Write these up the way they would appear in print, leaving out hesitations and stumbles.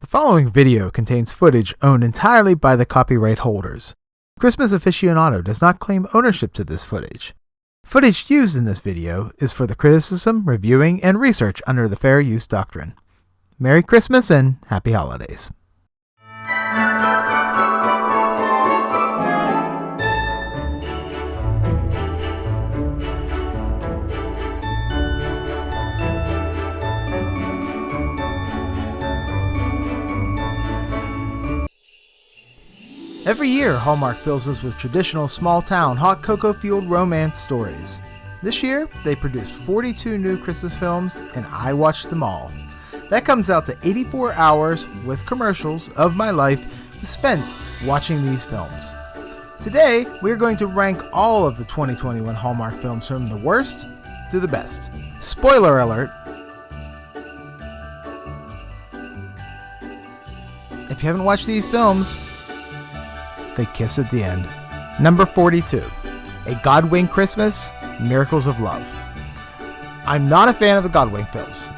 The following video contains footage owned entirely by the copyright holders. Christmas Aficionado does not claim ownership to this footage. Footage used in this video is for the criticism, reviewing, and research under the Fair Use Doctrine. Merry Christmas and Happy Holidays. Every year, Hallmark fills us with traditional small-town, hot cocoa-fueled romance stories. This year, they produced 42 new Christmas films, and I watched them all. That comes out to 84 hours, with commercials, of my life spent watching these films. Today, we're going to rank all of the 2021 Hallmark films from the worst to the best. Spoiler alert! If you haven't watched these films, they kiss at the end. Number 42, A Godwink Christmas, Miracles of Love. I'm not a fan of the Godwink films.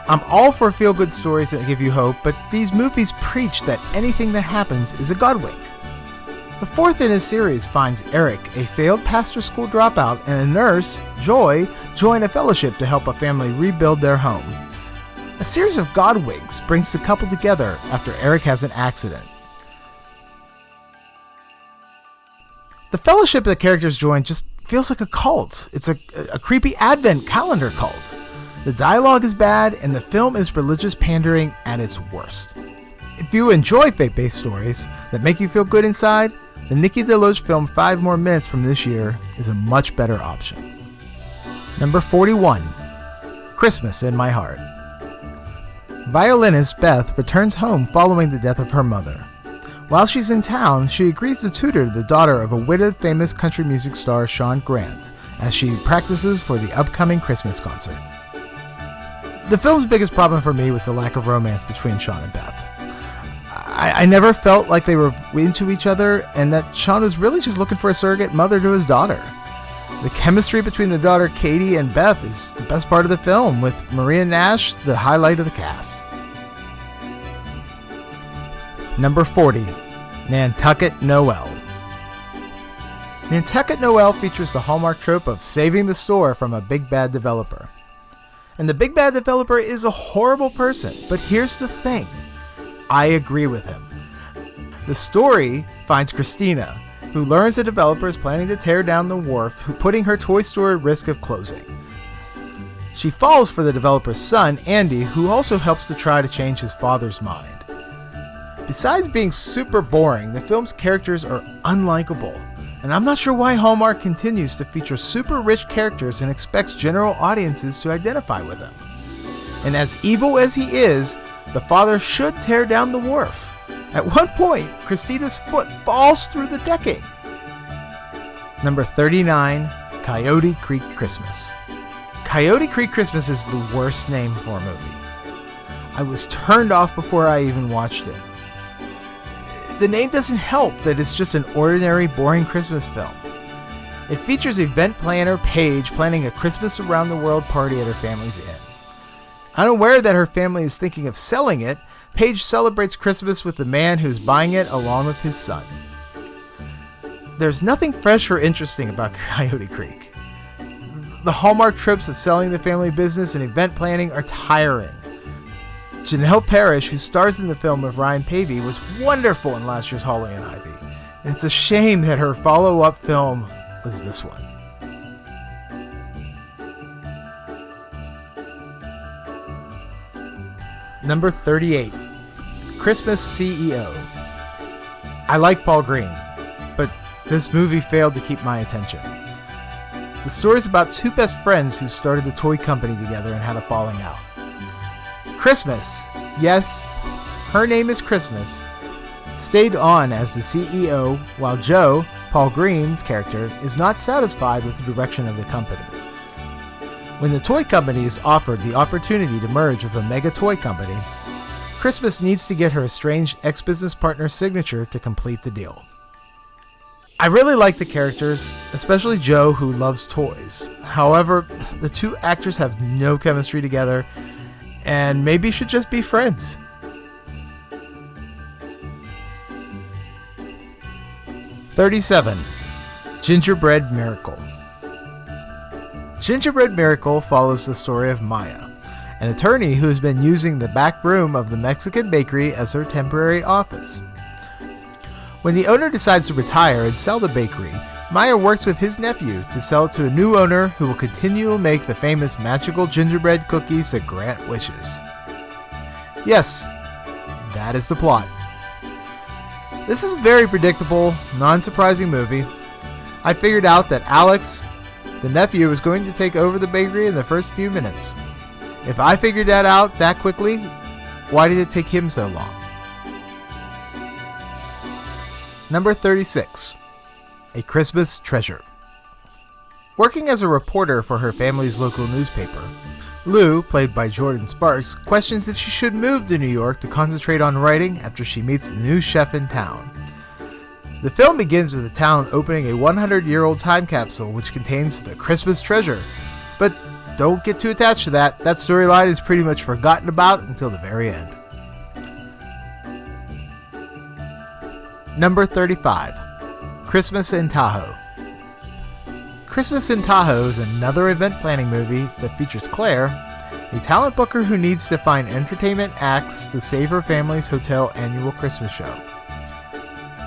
I'm all for feel-good stories that give you hope, but these movies preach that anything that happens is a Godwink. The fourth in his series finds Eric, a failed pastor school dropout, and a nurse, Joy, join a fellowship to help a family rebuild their home. A series of Godwinks brings the couple together after Eric has an accident. The fellowship the characters join just feels like a cult. It's a creepy advent calendar cult. The dialogue is bad, and the film is religious pandering at its worst. If you enjoy faith-based stories that make you feel good inside, the Nikki DeLoach film 5 More Minutes from this year is a much better option. Number 41, Christmas in My Heart. Violinist Beth returns home following the death of her mother. While she's in town, she agrees to tutor the daughter of a widowed famous country music star Sean Grant as she practices for the upcoming Christmas concert. The film's biggest problem for me was the lack of romance between Sean and Beth. I never felt like they were into each other and that Sean was really just looking for a surrogate mother to his daughter. The chemistry between the daughter Katie and Beth is the best part of the film, with Maria Nash the highlight of the cast. Number 40, Nantucket Noel. Nantucket Noel features the Hallmark trope of saving the store from a big bad developer. And the big bad developer is a horrible person, but here's the thing. I agree with him. The story finds Christina, who learns the developer is planning to tear down the wharf, putting her toy store at risk of closing. She falls for the developer's son, Andy, who also helps to try to change his father's mind. Besides being super boring, the film's characters are unlikable, and I'm not sure why Hallmark continues to feature super rich characters and expects general audiences to identify with them. And as evil as he is, the father should tear down the wharf. At one point, Christina's foot falls through the decking. Number 39, Coyote Creek Christmas. Coyote Creek Christmas is the worst name for a movie. I was turned off before I even watched it. The name doesn't help that it's just an ordinary, boring Christmas film. It features event planner Paige planning a Christmas around the world party at her family's inn. Unaware that her family is thinking of selling it, Paige celebrates Christmas with the man who's buying it along with his son. There's nothing fresh or interesting about Coyote Creek. The Hallmark tropes of selling the family business and event planning are tiring. Janelle Parrish, who stars in the film with Ryan Pavey, was wonderful in last year's Holly and Ivy, and it's a shame that her follow-up film was this one. Number 38, Christmas CEO. I like Paul Green, but this movie failed to keep my attention. The story is about 2 best friends who started the toy company together and had a falling out. Christmas, yes, her name is Christmas, stayed on as the CEO, while Joe, Paul Green's character, is not satisfied with the direction of the company. When the toy company is offered the opportunity to merge with a mega toy company, Christmas needs to get her estranged ex-business partner's signature to complete the deal. I really like the characters, especially Joe, who loves toys. However, the 2 actors have no chemistry together, and maybe should just be friends. 37. Gingerbread Miracle. Gingerbread Miracle follows the story of Maya, an attorney who has been using the back room of the Mexican bakery as her temporary office. When the owner decides to retire and sell the bakery, Maya works with his nephew to sell it to a new owner who will continue to make the famous magical gingerbread cookies that grant wishes. Yes, that is the plot. This is a very predictable, non-surprising movie. I figured out that Alex, the nephew, was going to take over the bakery in the first few minutes. If I figured that out that quickly, why did it take him so long? Number 36. A Christmas Treasure. Working as a reporter for her family's local newspaper, Lou, played by Jordan Sparks, questions if she should move to New York to concentrate on writing after she meets the new chef in town. The film begins with the town opening a 100-year-old time capsule which contains the Christmas treasure. But don't get too attached to that. That storyline is pretty much forgotten about until the very end. Number 35. Christmas in Tahoe. Christmas in Tahoe is another event planning movie that features Claire, a talent booker who needs to find entertainment acts to save her family's hotel annual Christmas show.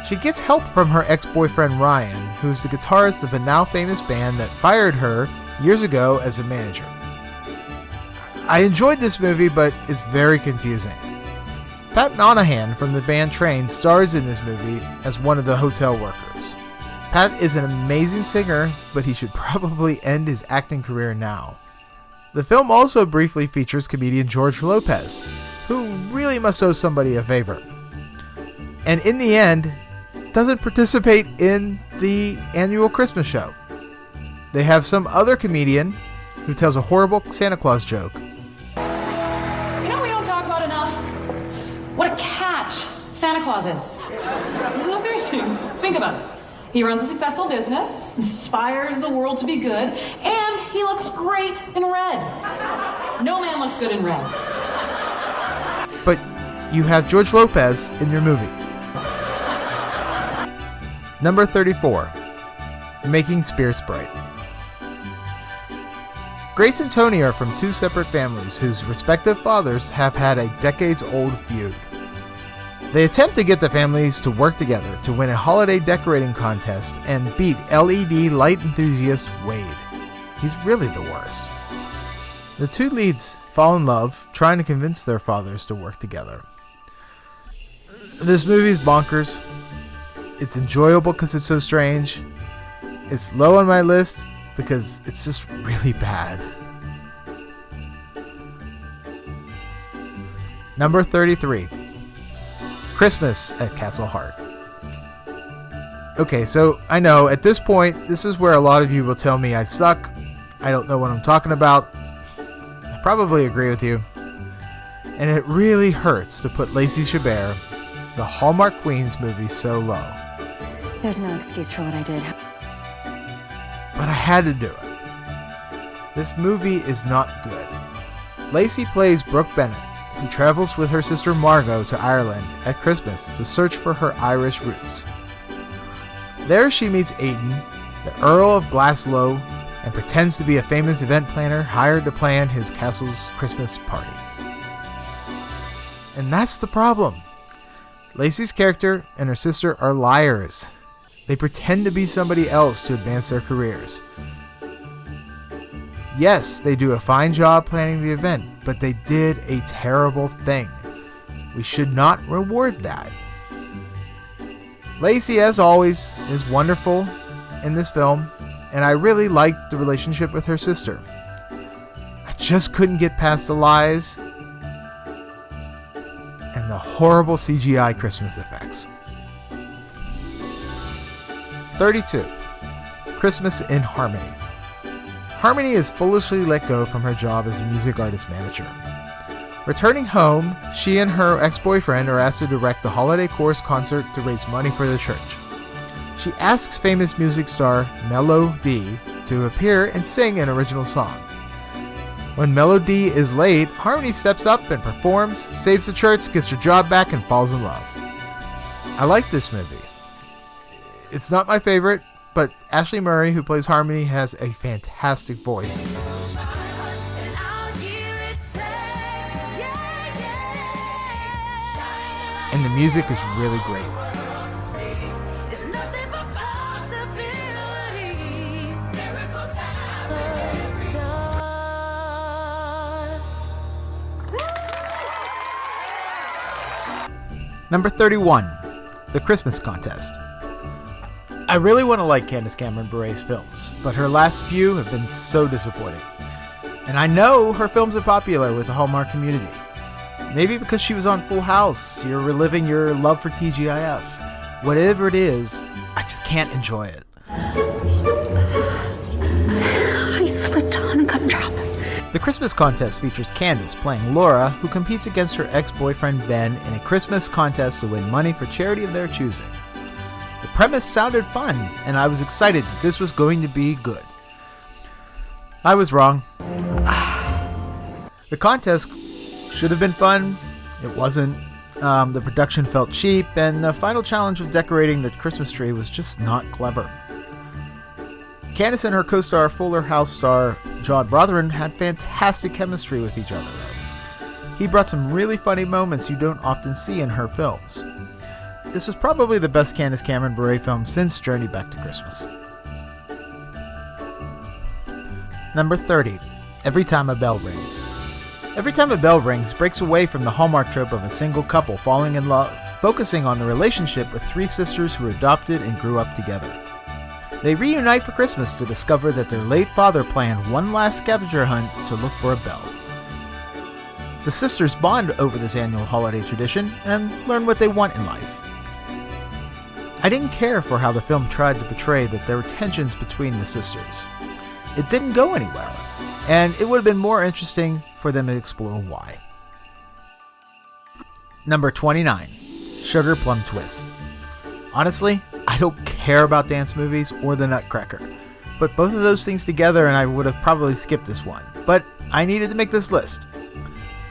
She gets help from her ex-boyfriend Ryan, who is the guitarist of a now famous band that fired her years ago as a manager. I enjoyed this movie, but it's very confusing. Pat Monahan from the band Train stars in this movie as one of the hotel workers. Pat is an amazing singer, but he should probably end his acting career now. The film also briefly features comedian George Lopez, who really must owe somebody a favor. And in the end, doesn't participate in the annual Christmas show. They have some other comedian who tells a horrible Santa Claus joke. You know we don't talk about enough? What a catch Santa Claus is. No, seriously, think about it. He runs a successful business, inspires the world to be good, and he looks great in red. No man looks good in red. But you have George Lopez in your movie. Number 34. Making Spirits Bright. Grace and Tony are from two separate families whose respective fathers have had a decades-old feud. They attempt to get the families to work together to win a holiday decorating contest and beat LED light enthusiast Wade. He's really the worst. The two leads fall in love, trying to convince their fathers to work together. This movie's bonkers. It's enjoyable because it's so strange. It's low on my list because it's just really bad. Number 33. Christmas at Castle Hart. Okay, so I know at this point, this is where a lot of you will tell me I suck. I don't know what I'm talking about. I probably agree with you. And it really hurts to put Lacey Chabert, the Hallmark Queen's movie, so low. There's no excuse for what I did. But I had to do it. This movie is not good. Lacey plays Brooke Bennett, who travels with her sister Margot to Ireland at Christmas to search for her Irish roots. There she meets Aidan, the Earl of Glasgow, and pretends to be a famous event planner hired to plan his castle's Christmas party. And that's the problem. Lacey's character and her sister are liars. They pretend to be somebody else to advance their careers. Yes, they do a fine job planning the event, but they did a terrible thing. We should not reward that. Lacey, as always, is wonderful in this film, and I really liked the relationship with her sister. I just couldn't get past the lies and the horrible CGI Christmas effects. 32. Christmas in Harmony. Harmony is foolishly let go from her job as a music artist manager. Returning home, she and her ex-boyfriend are asked to direct the holiday chorus concert to raise money for the church. She asks famous music star Mello D to appear and sing an original song. When Mello D is late, Harmony steps up and performs, saves the church, gets her job back, and falls in love. I like this movie. It's not my favorite, but Ashley Murray, who plays Harmony, has a fantastic voice. And the music is really great. Number 31, The Christmas Contest. I really want to like Candace Cameron Bure's films, but her last few have been so disappointing. And I know her films are popular with the Hallmark community. Maybe because she was on Full House, you're reliving your love for TGIF. Whatever it is, I just can't enjoy it. I slipped on a gumdrop. The Christmas Contest features Candace playing Laura, who competes against her ex-boyfriend Ben in a Christmas contest to win money for charity of their choosing. The premise sounded fun, and I was excited that this was going to be good. I was wrong. The contest should have been fun. It wasn't. The production felt cheap, and the final challenge of decorating the Christmas tree was just not clever. Candace and her co-star Fuller House star John Brotherton had fantastic chemistry with each other, though. He brought some really funny moments you don't often see in her films. This was probably the best Candace Cameron Bure film since Journey Back to Christmas. Number 30, Everytime a Bell Rings. Everytime a Bell Rings breaks away from the Hallmark trope of a single couple falling in love, focusing on the relationship with three sisters who adopted and grew up together. They reunite for Christmas to discover that their late father planned one last scavenger hunt to look for a bell. The sisters bond over this annual holiday tradition and learn what they want in life. I didn't care for how the film tried to portray that there were tensions between the sisters. It didn't go anywhere, and it would have been more interesting for them to explore why. Number 29, Sugar Plum Twist. Honestly, I don't care about dance movies or the Nutcracker. Put both of those things together and I would have probably skipped this one, but I needed to make this list.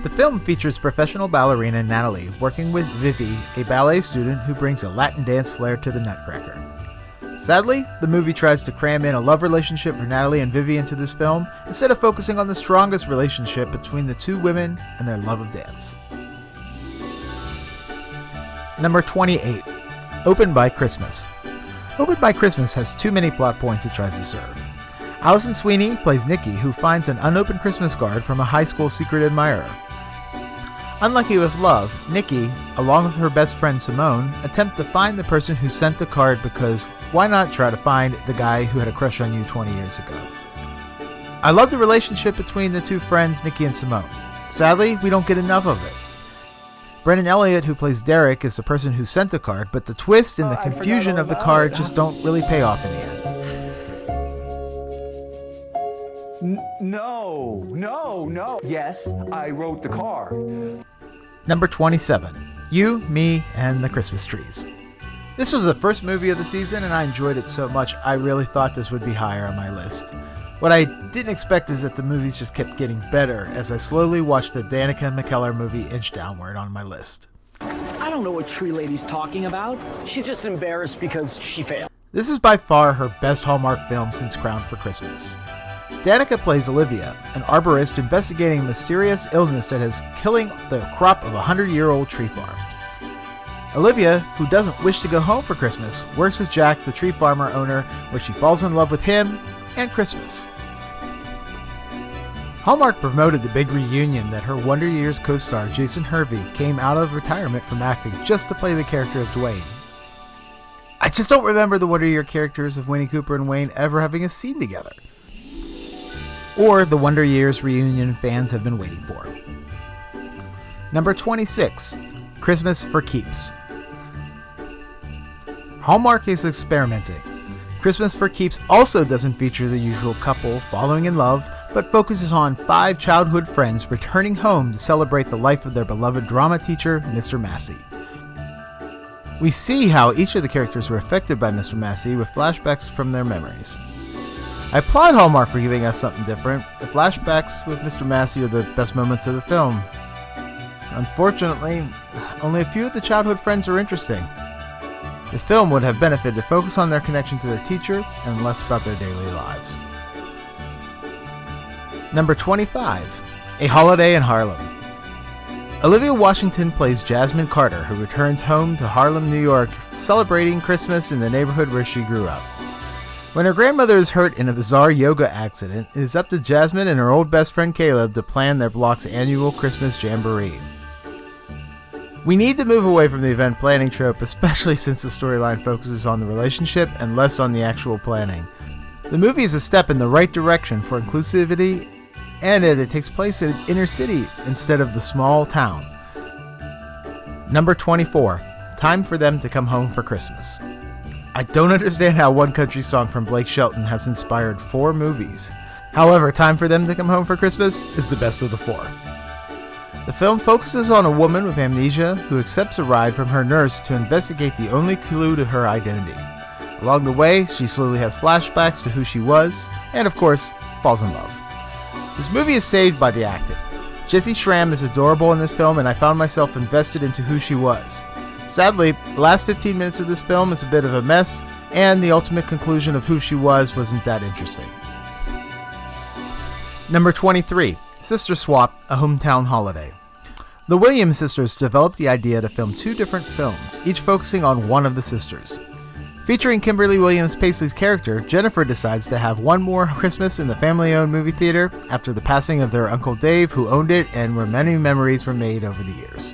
The film features professional ballerina Natalie working with Vivi, a ballet student who brings a Latin dance flair to the Nutcracker. Sadly, the movie tries to cram in a love relationship for Natalie and Vivi into this film instead of focusing on the strongest relationship between the two women and their love of dance. Number 28. Open by Christmas. Open by Christmas has too many plot points it tries to serve. Alison Sweeney plays Nikki, who finds an unopened Christmas card from a high school secret admirer. Unlucky with love, Nikki, along with her best friend Simone, attempt to find the person who sent the card because why not try to find the guy who had a crush on you 20 years ago? I love the relationship between the two friends, Nikki and Simone. Sadly, we don't get enough of it. Brennan Elliott, who plays Derek, is the person who sent the card, but the twist and the confusion of the card just don't really pay off in the end. No. Yes, I wrote the card. Number 27, You, Me, and the Christmas Trees. This was the first movie of the season, and I enjoyed it so much I really thought this would be higher on my list. What I didn't expect is that the movies just kept getting better as I slowly watched the Danica McKellar movie inch downward on my list. I don't know what Tree Lady's talking about. She's just embarrassed because she failed. This is by far her best Hallmark film since Crowned for Christmas. Danica plays Olivia, an arborist investigating a mysterious illness that is killing the crop of 100-year-old tree farms. Olivia, who doesn't wish to go home for Christmas, works with Jack, the tree farmer owner, where she falls in love with him and Christmas. Hallmark promoted the big reunion that her Wonder Years co-star Jason Hervey came out of retirement from acting just to play the character of Dwayne. I just don't remember the Wonder Year characters of Winnie Cooper and Wayne ever having a scene together. Or the Wonder Years reunion fans have been waiting for. Number 26, Christmas for Keeps. Hallmark is experimenting. Christmas for Keeps also doesn't feature the usual couple falling in love, but focuses on 5 childhood friends returning home to celebrate the life of their beloved drama teacher, Mr. Massey. We see how each of the characters were affected by Mr. Massey with flashbacks from their memories. I applaud Hallmark for giving us something different. The flashbacks with Mr. Massey are the best moments of the film. Unfortunately, only a few of the childhood friends are interesting. The film would have benefited to focus on their connection to their teacher and less about their daily lives. Number 25, A Holiday in Harlem. Olivia Washington plays Jasmine Carter, who returns home to Harlem, New York, celebrating Christmas in the neighborhood where she grew up. When her grandmother is hurt in a bizarre yoga accident, it is up to Jasmine and her old best friend Caleb to plan their block's annual Christmas jamboree. We need to move away from the event planning trope, especially since the storyline focuses on the relationship and less on the actual planning. The movie is a step in the right direction for inclusivity, and it takes place in inner city instead of the small town. Number 24, Time for Them to Come Home for Christmas. I don't understand how One Country Song from Blake Shelton has inspired 4 movies. However, Time for Them to Come Home for Christmas is the best of the 4. The film focuses on a woman with amnesia who accepts a ride from her nurse to investigate the only clue to her identity. Along the way, she slowly has flashbacks to who she was, and of course, falls in love. This movie is saved by the acting. Jessie Schramm is adorable in this film, and I found myself invested into who she was. Sadly, the last 15 minutes of this film is a bit of a mess, and the ultimate conclusion of who she wasn't that interesting. Number 23, Sister Swap, A Hometown Holiday. The Williams sisters developed the idea to film 2 different films, each focusing on one of the sisters. Featuring Kimberly Williams Paisley's character, Jennifer decides to have one more Christmas in the family-owned movie theater after the passing of their Uncle Dave, who owned it and where many memories were made over the years.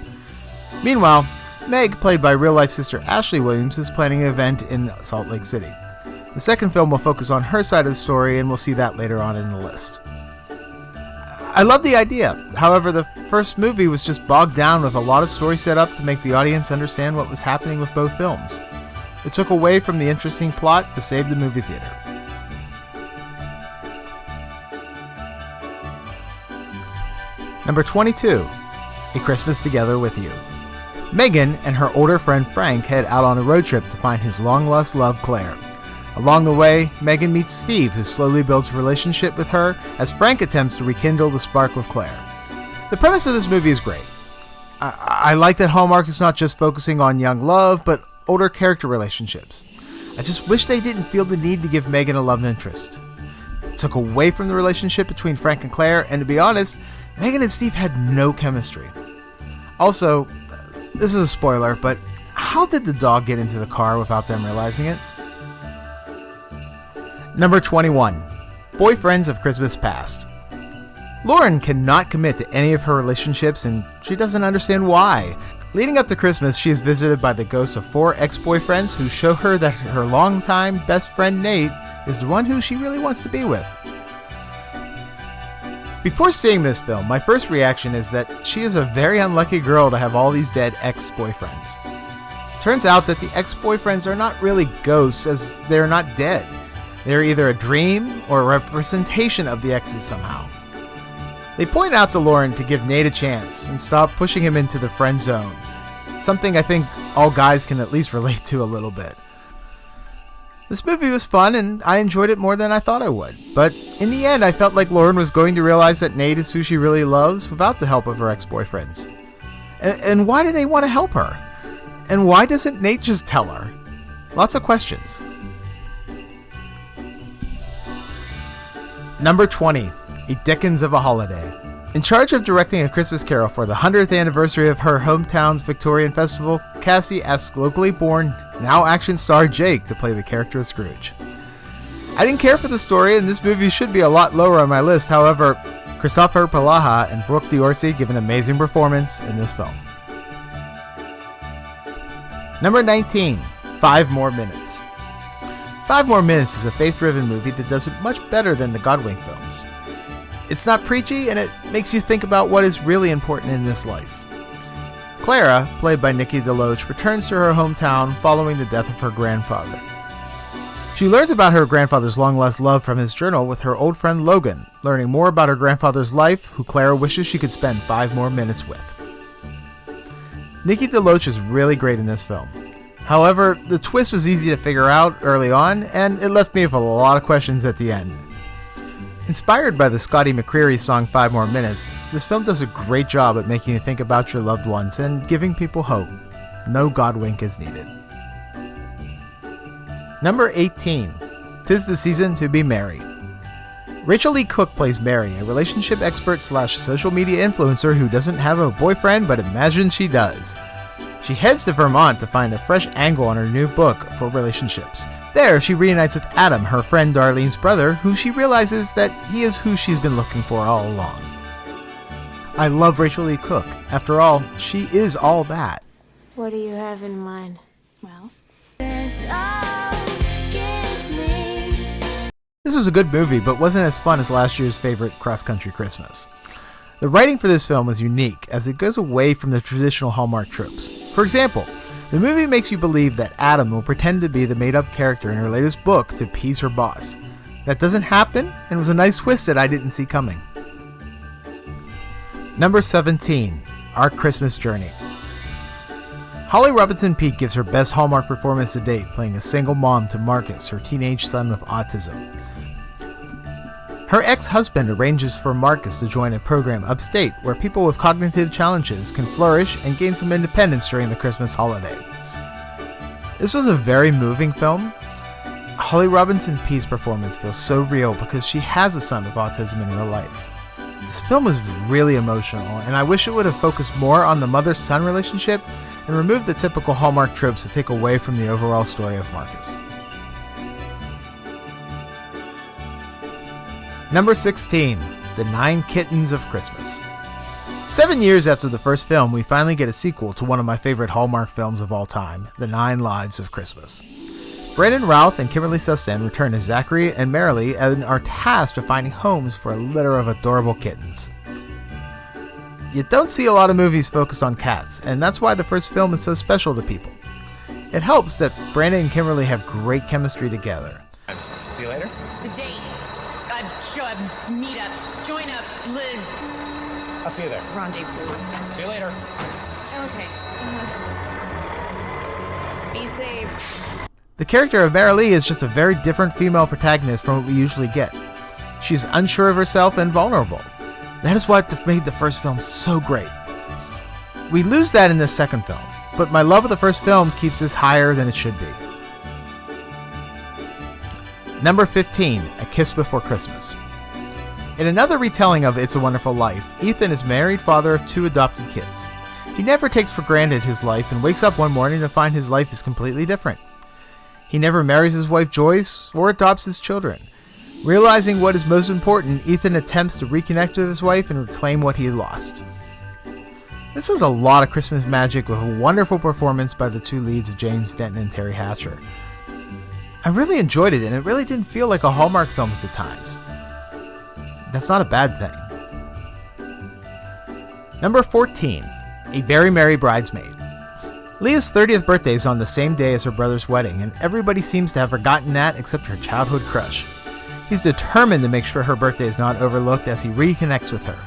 Meanwhile, Meg, played by real-life sister Ashley Williams, is planning an event in Salt Lake City. The second film will focus on her side of the story, and we'll see that later on in the list. I love the idea. However, the first movie was just bogged down with a lot of story set up to make the audience understand what was happening with both films. It took away from the interesting plot to save the movie theater. Number 22, A Christmas Together with You. Megan and her older friend Frank head out on a road trip to find his long-lost love, Claire. Along the way, Megan meets Steve, who slowly builds a relationship with her as Frank attempts to rekindle the spark with Claire. The premise of this movie is great. I like that Hallmark is not just focusing on young love, but older character relationships. I just wish they didn't feel the need to give Megan a love interest. It took away from the relationship between Frank and Claire, and to be honest, Megan and Steve had no chemistry. Also, this is a spoiler, but how did the dog get into the car without them realizing it? Number 21, Boyfriends of Christmas Past. Lauren cannot commit to any of her relationships, and she doesn't understand why. Leading up to Christmas, she is visited by the ghosts of 4 ex-boyfriends who show her that her longtime best friend Nate is the one who she really wants to be with. Before seeing this film, my first reaction is that she is a very unlucky girl to have all these dead ex-boyfriends. Turns out that the ex-boyfriends are not really ghosts, as they are not dead. They are either a dream or a representation of the exes somehow. They point out to Lauren to give Nate a chance and stop pushing him into the friend zone, something I think all guys can at least relate to a little bit. This movie was fun and I enjoyed it more than I thought I would, but in the end I felt like Lauren was going to realize that Nate is who she really loves without the help of her ex-boyfriends. And why do they want to help her? And why doesn't Nate just tell her? Lots of questions. Number 20, A Dickens of a Holiday. In charge of directing A Christmas Carol for the 100th anniversary of her hometown's Victorian Festival, Cassie asked locally born, now action star Jake to play the character of Scrooge. I didn't care for the story, and this movie should be a lot lower on my list. However, Christopher Palaha and Brooke D'Orsi give an amazing performance in this film. Number 19, 5 More Minutes. 5 More Minutes is a faith-driven movie that does it much better than the Godwink films. It's not preachy, and it makes you think about what is really important in this life. Clara, played by Nikki DeLoach, returns to her hometown following the death of her grandfather. She learns about her grandfather's long-lost love from his journal with her old friend Logan, learning more about her grandfather's life, who Clara wishes she could spend 5 more minutes with. Nikki DeLoach is really great in this film. However, the twist was easy to figure out early on, and it left me with a lot of questions at the end. Inspired by the Scotty McCreery song 5 More Minutes, this film does a great job at making you think about your loved ones and giving people hope. No Godwink is needed. Number 18. 'Tis the Season to Be Merry. Rachel Lee Cook plays Mary, a relationship expert / social media influencer who doesn't have a boyfriend but imagines she does. She heads to Vermont to find a fresh angle on her new book for relationships. There, she reunites with Adam, her friend Darlene's brother, who she realizes that he is who she's been looking for all along. I love Rachel Lee Cook. After all, she is all that. What do you have in mind? Well, This was a good movie, but wasn't as fun as last year's favorite cross-country Christmas. The writing for this film was unique, as it goes away from the traditional Hallmark tropes. For example, the movie makes you believe that Adam will pretend to be the made-up character in her latest book to appease her boss. That doesn't happen, and was a nice twist that I didn't see coming. Number 17. Our Christmas Journey. Holly Robinson Peete gives her best Hallmark performance to date, playing a single mom to Marcus, her teenage son with autism. Her ex-husband arranges for Marcus to join a program upstate where people with cognitive challenges can flourish and gain some independence during the Christmas holiday. This was a very moving film. Holly Robinson Peete's performance feels so real because she has a son with autism in real life. This film is really emotional, and I wish it would have focused more on the mother-son relationship and removed the typical Hallmark tropes that take away from the overall story of Marcus. Number 16. The 9 Kittens of Christmas. 7 years after the first film, we finally get a sequel to one of my favorite Hallmark films of all time, The 9 Lives of Christmas. Brandon Routh and Kimberly Sestan return as Zachary and Marilee and are tasked with finding homes for a litter of adorable kittens. You don't see a lot of movies focused on cats, and that's why the first film is so special to people. It helps that Brandon and Kimberly have great chemistry together. See you later. The date. Show up, meet up, join up, live. I'll see you there. Rendezvous. See you later. Okay. Be safe. The character of Marilee is just a very different female protagonist from what we usually get. She's unsure of herself and vulnerable. That is what made the first film so great. We lose that in the second film, but my love of the first film keeps this higher than it should be. Number 15, A Kiss Before Christmas. In another retelling of It's a Wonderful Life, Ethan is married father of 2 adopted kids. He never takes for granted his life and wakes up one morning to find his life is completely different. He never marries his wife Joyce or adopts his children. Realizing what is most important, Ethan attempts to reconnect with his wife and reclaim what he had lost. This is a lot of Christmas magic with a wonderful performance by the 2 leads of James Denton and Terry Hatcher. I really enjoyed it, and it really didn't feel like a Hallmark film at times. That's not a bad thing. Number 14, A Very Merry Bridesmaid. Leah's 30th birthday is on the same day as her brother's wedding, and everybody seems to have forgotten that except her childhood crush. He's determined to make sure her birthday is not overlooked as he reconnects with her.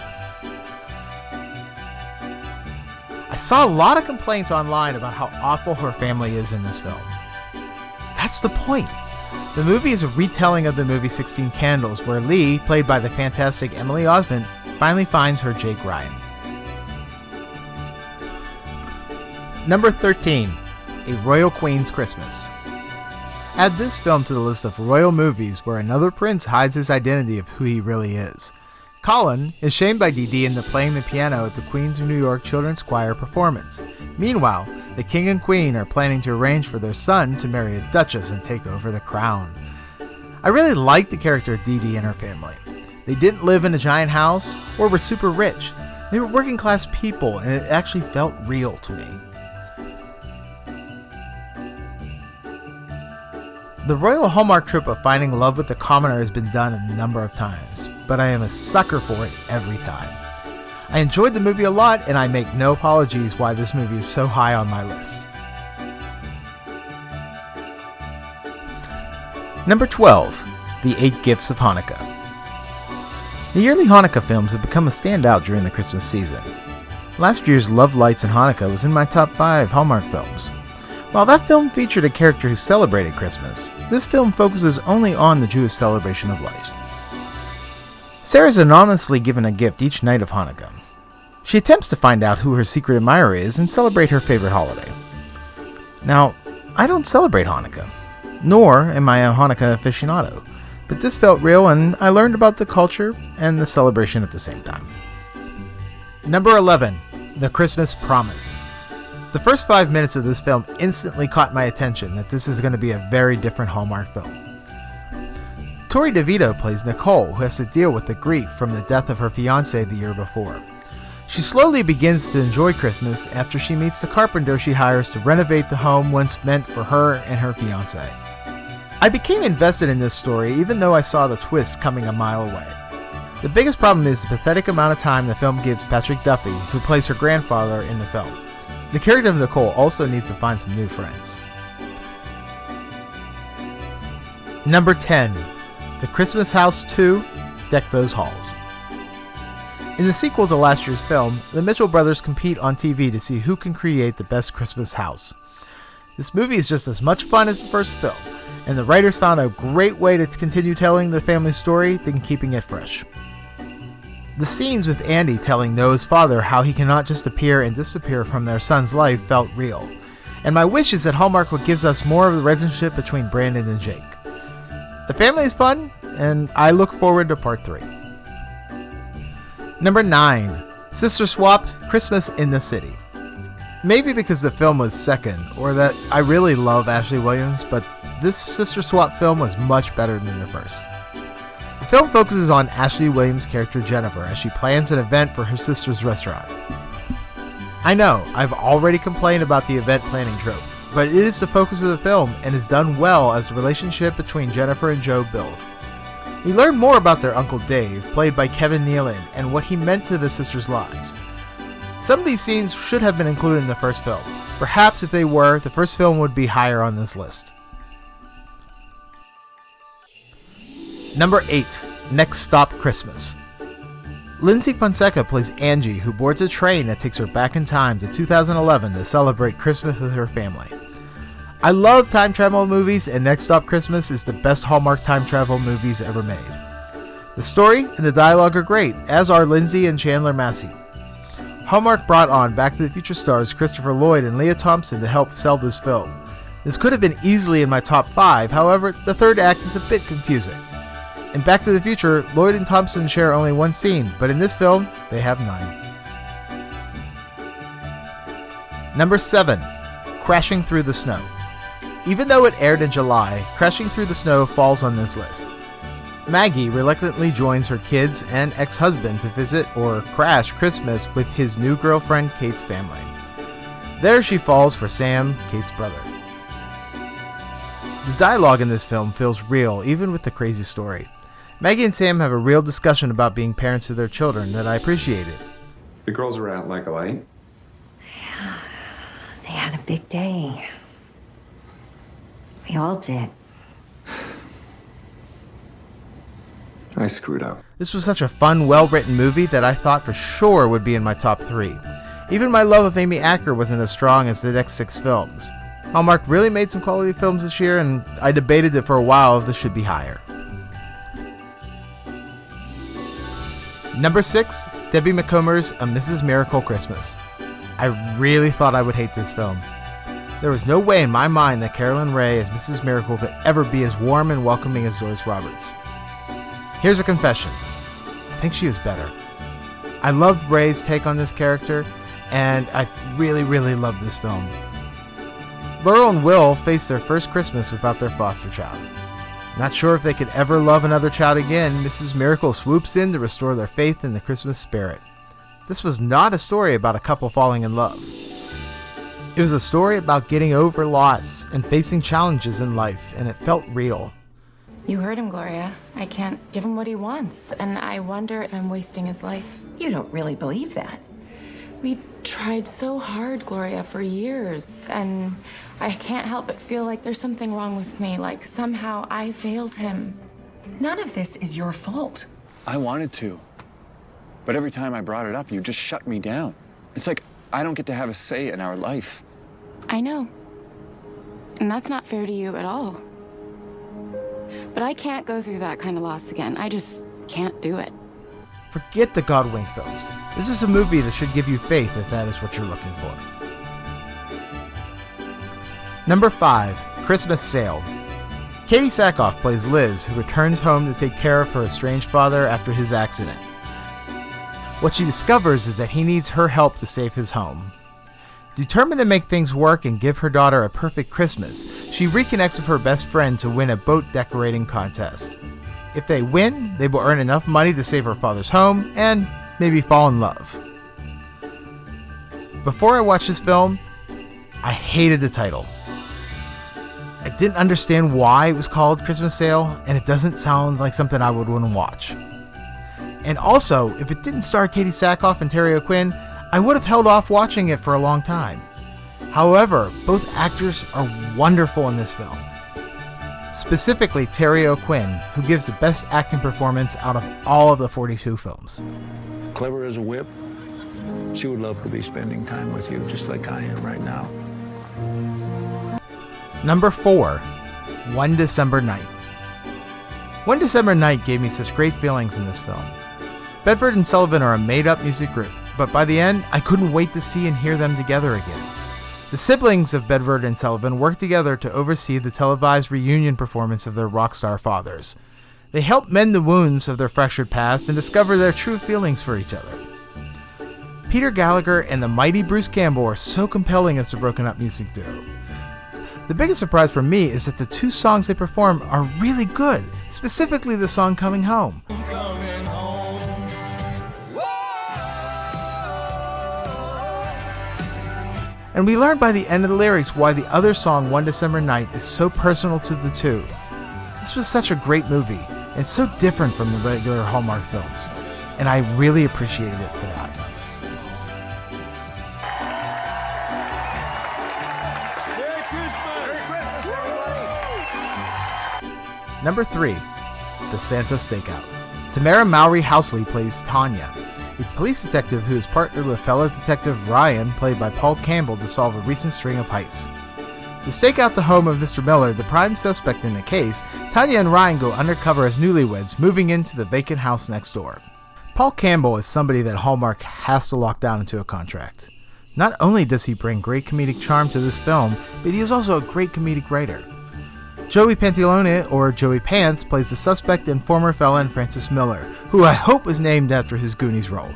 I saw a lot of complaints online about how awful her family is in this film. That's the point. The movie is a retelling of the movie 16 Candles, where Lee, played by the fantastic Emily Osment, finally finds her Jake Ryan. Number 13, A Royal Queen's Christmas. Add this film to the list of royal movies where another prince hides his identity of who he really is. Colin is shamed by Dee Dee into playing the piano at the Queens of New York Children's Choir performance. Meanwhile, the king and queen are planning to arrange for their son to marry a duchess and take over the crown. I really liked the character of Dee Dee and her family. They didn't live in a giant house or were super rich. They were working class people, and it actually felt real to me. The Royal Hallmark trope of finding love with the commoner has been done a number of times, but I am a sucker for it every time. I enjoyed the movie a lot, and I make no apologies why this movie is so high on my list. Number 12, The 8 Gifts of Hanukkah. The yearly Hanukkah films have become a standout during the Christmas season. Last year's Love Lights and Hanukkah was in my top 5 Hallmark films. While that film featured a character who celebrated Christmas, this film focuses only on the Jewish celebration of lights. Sarah's anonymously given a gift each night of Hanukkah. She attempts to find out who her secret admirer is and celebrate her favorite holiday. Now, I don't celebrate Hanukkah. nor am I a Hanukkah aficionado, but this felt real and I learned about the culture and the celebration at the same time. Number 11, The Christmas Promise. The first 5 minutes of this film instantly caught my attention that this is going to be a very different Hallmark film. Tori DeVito plays Nicole, who has to deal with the grief from the death of her fiancé the year before. She slowly begins to enjoy Christmas after she meets the carpenter she hires to renovate the home once meant for her and her fiancé. I became invested in this story even though I saw the twist coming a mile away. The biggest problem is the pathetic amount of time the film gives Patrick Duffy, who plays her grandfather in the film. The character of Nicole also needs to find some new friends. Number 10, The Christmas House 2, Deck Those Halls. In the sequel to last year's film, the Mitchell brothers compete on TV to see who can create the best Christmas house. This movie is just as much fun as the first film, and the writers found a great way to continue telling the family story than keeping it fresh. The scenes with Andy telling Noah's father how he cannot just appear and disappear from their son's life felt real, and my wish is that Hallmark would give us more of the relationship between Brandon and Jake. The family is fun, and I look forward to part 3. Number 9, Sister Swap, Christmas in the City. Maybe because the film was second, or that I really love Ashley Williams, but this Sister Swap film was much better than the first. The film focuses on Ashley Williams' character Jennifer as she plans an event for her sister's restaurant. I know, I've already complained about the event planning trope, but it is the focus of the film and is done well as the relationship between Jennifer and Joe build. We learn more about their Uncle Dave, played by Kevin Nealon, and what he meant to the sisters' lives. Some of these scenes should have been included in the first film. Perhaps if they were, the first film would be higher on this list. Number 8, Next Stop Christmas. Lindsay Fonseca plays Angie, who boards a train that takes her back in time to 2011 to celebrate Christmas with her family. I love time travel movies, and Next Stop Christmas is the best Hallmark time travel movies ever made. The story and the dialogue are great, as are Lindsay and Chandler Massey. Hallmark brought on Back to the Future stars Christopher Lloyd and Leah Thompson to help sell this film. This could have been easily in my top 5, however, the third act is a bit confusing. In Back to the Future, Lloyd and Thompson share only one scene, but in this film, they have none. Number 7, Crashing Through the Snow. Even though it aired in July, Crashing Through the Snow falls on this list. Maggie reluctantly joins her kids and ex-husband to visit or crash Christmas with his new girlfriend Kate's family. There she falls for Sam, Kate's brother. The dialogue in this film feels real, even with the crazy story. Maggie and Sam have a real discussion about being parents to their children that I appreciated. The girls were out like a light. Yeah, they had a big day. We all did. I screwed up. This was such a fun, well-written movie that I thought for sure would be in my top 3. Even my love of Amy Acker wasn't as strong as the next 6 films. Hallmark really made some quality films this year, and I debated it for a while if this should be higher. Number 6, Debbie McComber's A Mrs. Miracle Christmas. I really thought I would hate this film. There was no way in my mind that Carolyn Ray as Mrs. Miracle could ever be as warm and welcoming as Doris Roberts. Here's a confession. I think she was better. I loved Ray's take on this character, and I really loved this film. Laurel and Will face their first Christmas without their foster child. Not sure if they could ever love another child again, Mrs. Miracle swoops in to restore their faith in the Christmas spirit. This was not a story about a couple falling in love. It was a story about getting over loss and facing challenges in life, and it felt real. You heard him, Gloria. I can't give him what he wants, and I wonder if I'm wasting his life. You don't really believe that. We tried so hard, Gloria, for years, and I can't help but feel like there's something wrong with me, like somehow I failed him. None of this is your fault. I wanted to, but every time I brought it up, you just shut me down. It's like I don't get to have a say in our life. I know, and that's not fair to you at all. But I can't go through that kind of loss again. I just can't do it. Forget the Godwink films. This is a movie that should give you faith if that is what you're looking for. Number 5, Christmas Sale. Katie Sackhoff plays Liz, who returns home to take care of her estranged father after his accident. What she discovers is that he needs her help to save his home. Determined to make things work and give her daughter a perfect Christmas, she reconnects with her best friend to win a boat decorating contest. If they win, they will earn enough money to save her father's home and maybe fall in love. Before I watched this film, I hated the title. I didn't understand why it was called Christmas Sale, and it doesn't sound like something I would want to watch. And also, if it didn't star Katie Sackhoff and Terry O'Quinn, I would have held off watching it for a long time. However, both actors are wonderful in this film. Specifically Terry O'Quinn, who gives the best acting performance out of all of the 42 films. Clever as a whip. She would love to be spending time with you just like I am right now. Number 4, One December Night. One December Night gave me such great feelings in this film. Bedford and Sullivan are a made-up music group, but by the end, I couldn't wait to see and hear them together again. The siblings of Bedford and Sullivan work together to oversee the televised reunion performance of their rock star fathers. They help mend the wounds of their fractured past and discover their true feelings for each other. Peter Gallagher and the mighty Bruce Campbell are so compelling as the broken-up music duo. The biggest surprise for me is that the two songs they perform are really good, specifically the song Coming Home. And we learn by the end of the lyrics why the other song, One December Night, is so personal to the two. This was such a great movie, and it's so different from the regular Hallmark films, and I really appreciated it for that. Number 3, The Santa Stakeout. Tamara Mowry Housley plays Tanya, a police detective who is partnered with fellow detective Ryan, played by Paul Campbell, to solve a recent string of heists. To stake out the home of Mr. Miller, the prime suspect in the case, Tanya and Ryan go undercover as newlyweds, moving into the vacant house next door. Paul Campbell is somebody that Hallmark has to lock down into a contract. Not only does he bring great comedic charm to this film, but he is also a great comedic writer. Joey Pantalone, or Joey Pants, plays the suspect and former felon Francis Miller, who I hope is named after his Goonies role.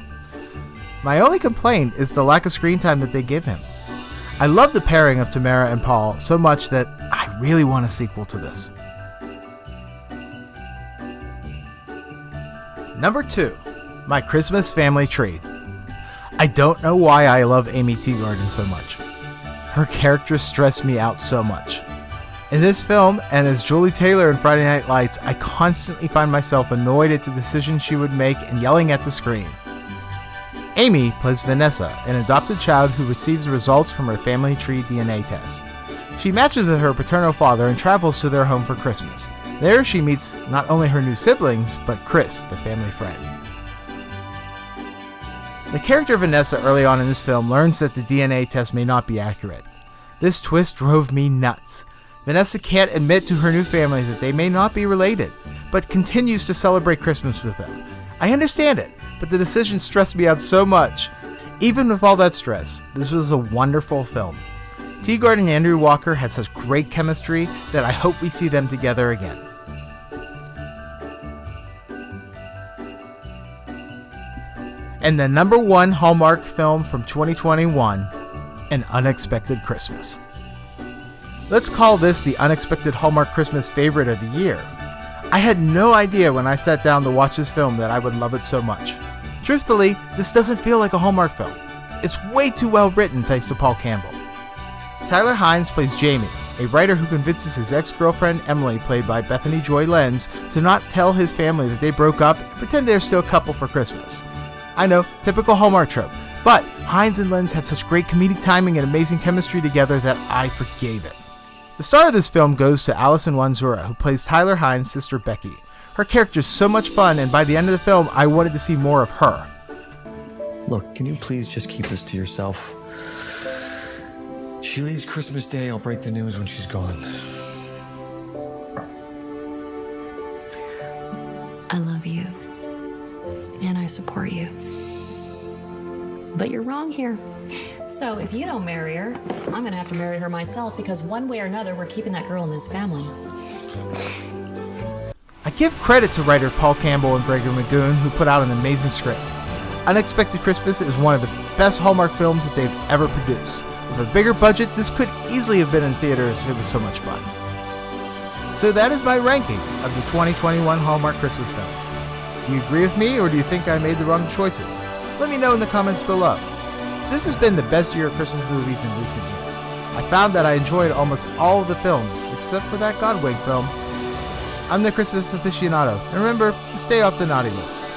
My only complaint is the lack of screen time that they give him. I love the pairing of Tamara and Paul so much that I really want a sequel to this. Number 2, My Christmas Family Tree. I don't know why I love Amy Teagarden so much. Her characters stress me out so much. In this film, and as Julie Taylor in Friday Night Lights, I constantly find myself annoyed at the decisions she would make and yelling at the screen. Amy plays Vanessa, an adopted child who receives the results from her family tree DNA test. She matches with her paternal father and travels to their home for Christmas. There she meets not only her new siblings, but Chris, the family friend. The character Vanessa early on in this film learns that the DNA test may not be accurate. This twist drove me nuts. Vanessa can't admit to her new family that they may not be related, but continues to celebrate Christmas with them. I understand it, but the decision stressed me out so much. Even with all that stress, this was a wonderful film. Teagarden and Andrew Walker had such great chemistry that I hope we see them together again. And the number 1 Hallmark film from 2021, An Unexpected Christmas. Let's call this the unexpected Hallmark Christmas favorite of the year. I had no idea when I sat down to watch this film that I would love it so much. Truthfully, this doesn't feel like a Hallmark film. It's way too well written thanks to Paul Campbell. Tyler Hynes plays Jamie, a writer who convinces his ex-girlfriend Emily, played by Bethany Joy Lenz, to not tell his family that they broke up and pretend they're still a couple for Christmas. I know, typical Hallmark trope, but Hynes and Lenz have such great comedic timing and amazing chemistry together that I forgave it. The star of this film goes to Alison Wanzura, who plays Tyler Hynes' sister Becky. Her character is so much fun, and by the end of the film, I wanted to see more of her. Look, can you please just keep this to yourself? She leaves Christmas Day, I'll break the news when she's gone. I love you. And I support you. But you're wrong here. So if you don't marry her, I'm gonna have to marry her myself because one way or another, we're keeping that girl in this family. I give credit to writer Paul Campbell and Gregory Magoon, who put out an amazing script. Unexpected Christmas is one of the best Hallmark films that they've ever produced. With a bigger budget, this could easily have been in theaters. It was so much fun. So that is my ranking of the 2021 Hallmark Christmas films. Do you agree with me, or do you think I made the wrong choices? Let me know in the comments below. This has been the best year of Christmas movies in recent years. I found that I enjoyed almost all of the films, except for that Godwink film. I'm the Christmas aficionado, and remember, stay off the naughty list.